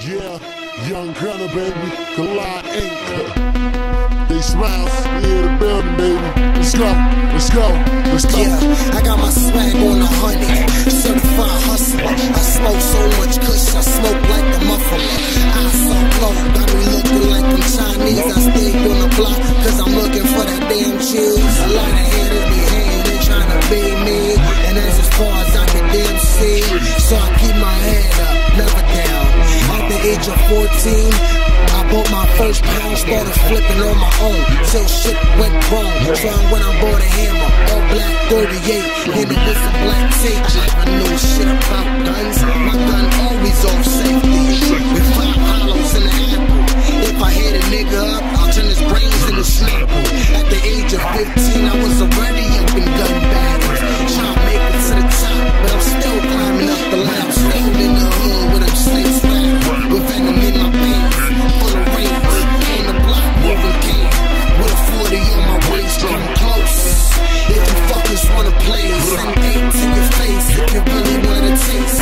Yeah, young gunner, baby, Collide Inc. They smiles, we in the building, baby. Let's go, let's go, let's go. Yeah, I got my swag on 100, certified hustler. I smoke so much kush, I smoke like the muffler. I so close, got me looking like them Chinese. I stay on the block, cause I'm looking for that damn cheese. A lot of haters be hating, trying to be me, and that's as far as I can damn see. So I keep my head up, never down. At the age of 14, I bought my first pound, started flipping on my own, till shit went wrong. So when I bought a hammer, all black 38, hit it with some black tape. I knew shit about guns, my gun always off safety, with 5 hollows in the apple. If I hit a nigga up, I'll turn his brains into snapple. At the age of 15, I was already up in gun battles, trying to make it to the top, but I'm still climbing up the ladder. I'm still in the hood with them snakes battling, with venom in my veins, full of rage, on the block moving cane, with a 40 on my waist, come close. If you fuckers wanna play, send 8 to your face if you really wanna taste.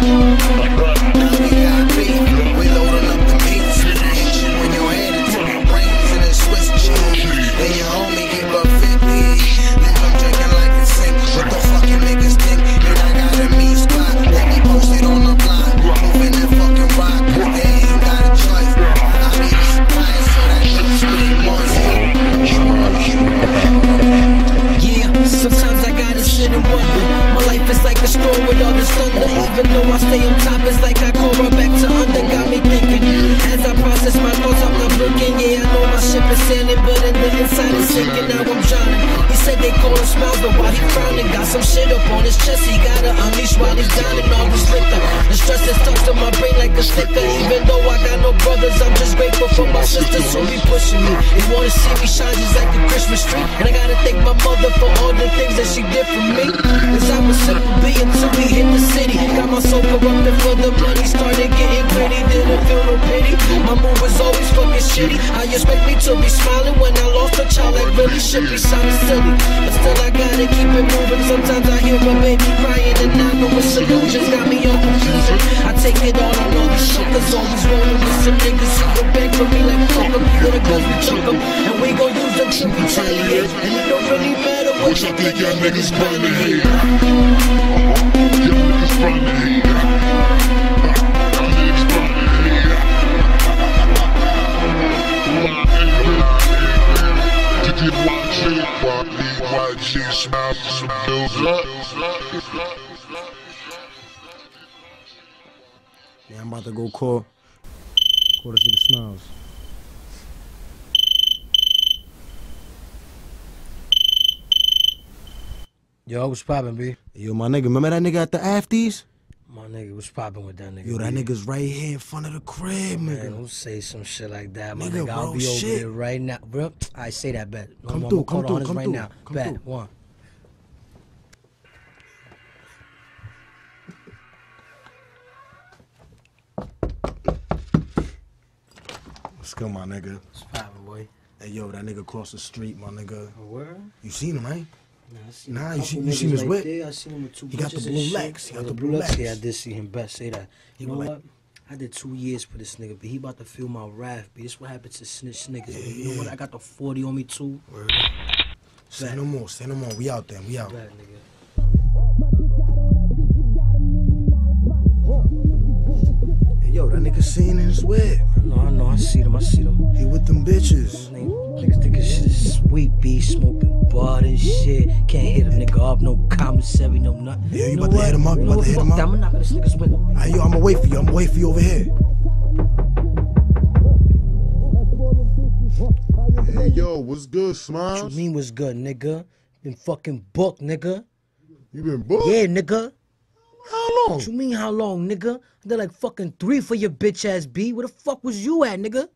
Now we got beef, we loading up the meats, hit you when your head into my brains in a Swiss cheese, and your homie keep up 50, leave him drinking like a sink. What the fucking niggas think? And I got a mean spot, they be posted on the block, moving that fucking rock, they ain't got a choice. I need a surprise, so that shit's pretty yeah, sometimes I gotta sit and wonder. My life is like a storm with all this thunder. Even though I stay on top, it's like I go right back to under. Got me thinking, as I process my thoughts, I'm not looking. Yeah, I know my ship is sailing, but in the inside it's sinking. Now I'm drowning. He said they call him Smiles, but while he frowning, got some shit up on his chest. He gotta unleash while he's down in all this liquor. The stress is stuck to my brain like a sticker. Even though I got no brothers, I'm just grateful for my sisters who be pushing me. They wanna see me shine just like the Christmas tree, and I gotta thank my mother for all the things that she did for me. Cause I'm a simple being until we hit the city. Got my soul corrupted for the money, started getting gritty, didn't feel no pity. My mood was always fucking shitty. I expect me to be smiling when I lost a child, like really should be sounding silly. But still I gotta keep it moving. Sometimes I hear my baby crying and I know it's illusions. Got me all confusion. I take it all on all this shit, cause always rolling with some niggas who go back for me like fuck em. Little guns we chuck em, and we gon' use them to retaliate. And it don't really matter what you think, y'all niggas trying to hate. Y'all niggas trying to hate. Y'all niggas trying to hate. Did you watch it? YG Smiles some bills up. Yeah, I'm about to go call this nigga Smiles. Yo, what's poppin', B? Yo, my nigga, remember that nigga at the Afties? My nigga, what's poppin' with that nigga? Yo, that nigga's right here in front of the crib, Man, nigga. don't say some shit like that, my Nigga, nigga. I'll bro, be over shit. there right now. Bro, I say that, bet. Come I'm through, gonna come call through, right come now. through, Bet, come through. one. What's good, my nigga? What's poppin', boy? Hey, yo, that nigga across the street, my nigga. Where? You seen him, right? Nah, you seen his whip? There. I seen him with 2 He got the bitches blue and shit. Lex. He got Yeah, the blue Lex. Yeah, I did see him. Best say that. You know like- what? I did 2 years for this nigga, but he about to feel my wrath, B. This what happens to snitch niggas. Yeah, You know what? I got the 40 on me too. Word. Say no more, say no more. We out there, we out. Bet, nigga. Hey, yo, that nigga seen in his whip. I know, I see them, He with them bitches. Niggas think this shit is sweet, B, smoking bud and shit. Can't hit a nigga up, no commissary, no nothing. Yeah, you about to hit him up, you about to hit him up? I'm gonna knock on this nigga's window. Hey, yo, I'ma wait for you over here. Hey, yo, what's good, What Smiles? you mean was good, nigga? Been fucking booked, nigga. You been booked? Yeah, nigga. How long? What you mean how long, nigga? I did like fucking 3 for your bitch ass, B. Where the fuck was you at, nigga?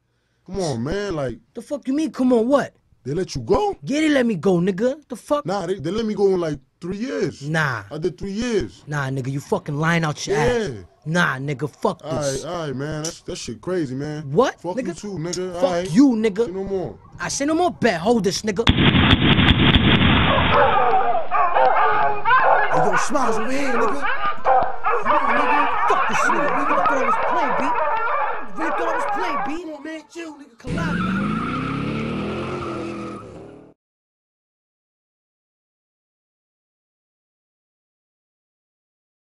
Come on, man. Like, The fuck you mean, come on, what? they let you go? Yeah, they let me go, nigga. The fuck? Nah, they let me go in like 3 years. Nah. I did 3 years. Nah, nigga, you fucking lying out your ass. Yeah. Nah, nigga, fuck this. All right, man. That shit crazy, man. What, Fuck nigga? you too, nigga. Fuck Alright. you, nigga. Say no more. I say no more bet. Hold this, nigga. Hey, yo, Smiles over here, nigga. Come on, nigga. Fuck this nigga. We gonna throw this plane, B. at you, nigga. Collab.